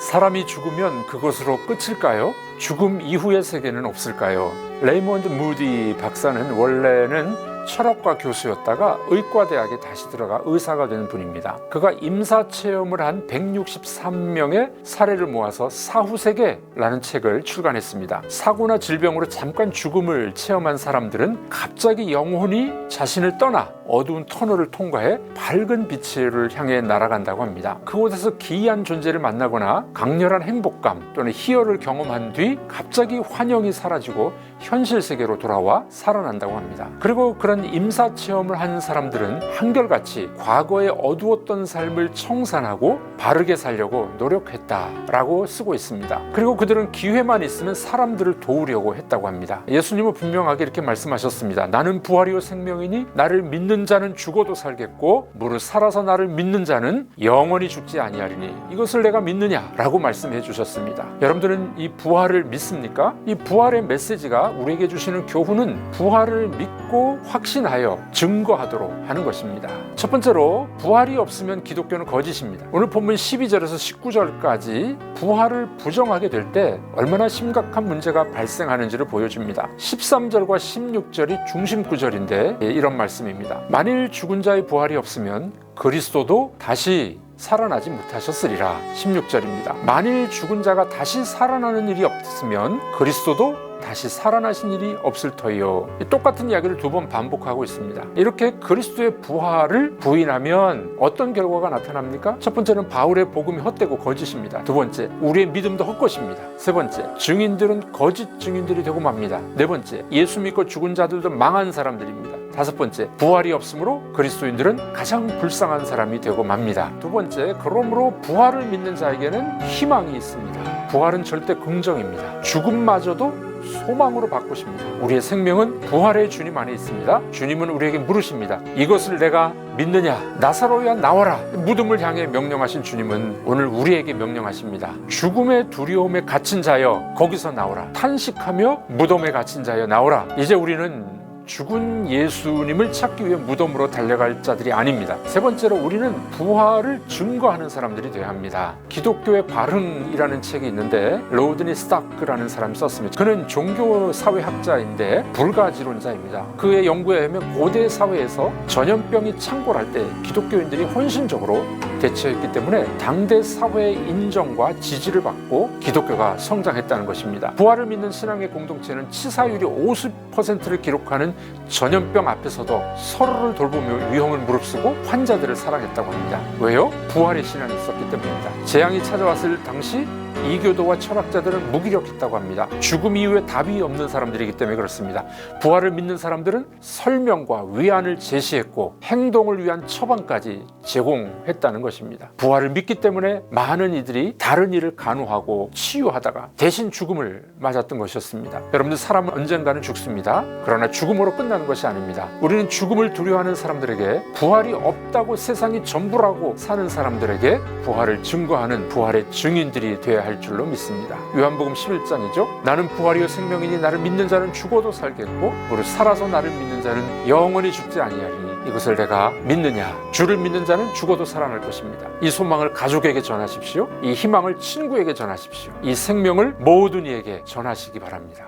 사람이 죽으면 그것으로 끝일까요? 죽음 이후의 세계는 없을까요? 레이몬드 무디 박사는 원래는 철학과 교수였다가 의과대학에 다시 들어가 의사가 된 분입니다. 그가 임사체험을 한 163명의 사례를 모아서 사후세계라는 책을 출간했습니다. 사고나 질병으로 잠깐 죽음을 체험한 사람들은 갑자기 영혼이 자신을 떠나 어두운 터널을 통과해 밝은 빛을 향해 날아간다고 합니다. 그곳에서 기이한 존재를 만나거나 강렬한 행복감 또는 희열을 경험한 뒤 갑자기 환영이 사라지고 현실 세계로 돌아와 살아난다고 합니다. 그리고 그런 임사체험을 한 사람들은 한결같이 과거의 어두웠던 삶을 청산하고 바르게 살려고 노력했다라고 쓰고 있습니다. 그리고 그들은 기회만 있으면 사람들을 도우려고 했다고 합니다. 예수님은 분명하게 이렇게 말씀하셨습니다. 나는 부활이요 생명이니 나를 믿는 자는 죽어도 살겠고 무릇 살아서 나를 믿는 자는 영원히 죽지 아니하리니 이것을 내가 믿느냐라고 말씀해 주셨습니다. 여러분들은 이 부활을 믿습니까? 이 부활의 메시지가 우리에게 주시는 교훈은 부활을 믿고 확신하여 증거하도록 하는 것입니다. 첫 번째로 부활이 없으면 기독교는 거짓입니다. 오늘 본문 12절에서 19절까지 부활을 부정하게 될 때 얼마나 심각한 문제가 발생하는지를 보여줍니다. 13절과 16절이 중심 구절인데 이런 말씀입니다. 만일 죽은 자의 부활이 없으면 그리스도도 다시 살아나지 못하셨으리라. 16절입니다. 만일 죽은 자가 다시 살아나는 일이 없으면 그리스도도 다시 살아나신 일이 없을 터이요. 똑같은 이야기를 두 번 반복하고 있습니다. 이렇게 그리스도의 부활을 부인하면 어떤 결과가 나타납니까? 첫 번째는 바울의 복음이 헛되고 거짓입니다. 두 번째, 우리의 믿음도 헛것입니다. 세 번째, 증인들은 거짓 증인들이 되고 맙니다. 네 번째, 예수 믿고 죽은 자들도 망한 사람들입니다. 다섯 번째, 부활이 없으므로 그리스도인들은 가장 불쌍한 사람이 되고 맙니다. 두 번째, 그러므로 부활을 믿는 자에게는 희망이 있습니다. 부활은 절대 긍정입니다. 죽음마저도 소망으로 바꾸십니다. 우리의 생명은 부활의 주님 안에 있습니다. 주님은 우리에게 물으십니다. 이것을 내가 믿느냐? 나사로야 나와라. 무덤을 향해 명령하신 주님은 오늘 우리에게 명령하십니다. 죽음의 두려움에 갇힌 자여 거기서 나오라. 탄식하며 무덤에 갇힌 자여 나오라. 이제 우리는 죽은 예수님을 찾기 위해 무덤으로 달려갈 자들이 아닙니다. 세 번째로 우리는 부활을 증거하는 사람들이 되어야 합니다. 기독교의 발흥이라는 책이 있는데 로드니 스타크라는 사람이 썼습니다. 그는 종교사회학자인데 불가지론자입니다. 그의 연구에 의하면 고대 사회에서 전염병이 창궐할 때 기독교인들이 헌신적으로 대처했기 때문에 당대 사회의 인정과 지지를 받고 기독교가 성장했다는 것입니다. 부활을 믿는 신앙의 공동체는 치사율이 50%를 기록하는 전염병 앞에서도 서로를 돌보며 위험을 무릅쓰고 환자들을 사랑했다고 합니다. 왜요? 부활의 신앙이 있었기 때문입니다. 재앙이 찾아왔을 당시 이교도와 철학자들은 무기력했다고 합니다. 죽음 이후에 답이 없는 사람들이기 때문에 그렇습니다. 부활을 믿는 사람들은 설명과 위안을 제시했고 행동을 위한 처방까지 제공했다는 것입니다. 부활을 믿기 때문에 많은 이들이 다른 일을 간호하고 치유하다가 대신 죽음을 맞았던 것이었습니다. 여러분들, 사람은 언젠가는 죽습니다. 그러나 죽음으로 끝나는 것이 아닙니다. 우리는 죽음을 두려워하는 사람들에게, 부활이 없다고 세상이 전부라고 사는 사람들에게 부활을 증거하는 부활의 증인들이 되어야 할 줄로 믿습니다. 요한복음 11장이죠. 나는 부활이요 생명이니 나를 믿는 자는 죽어도 살겠고 무릇 살아서 나를 믿는 자는 영원히 죽지 아니하리니 이것을 내가 믿느냐? 주를 믿는 자는 죽어도 살아날 것입니다. 이 소망을 가족에게 전하십시오. 이 희망을 친구에게 전하십시오. 이 생명을 모든 이에게 전하시기 바랍니다.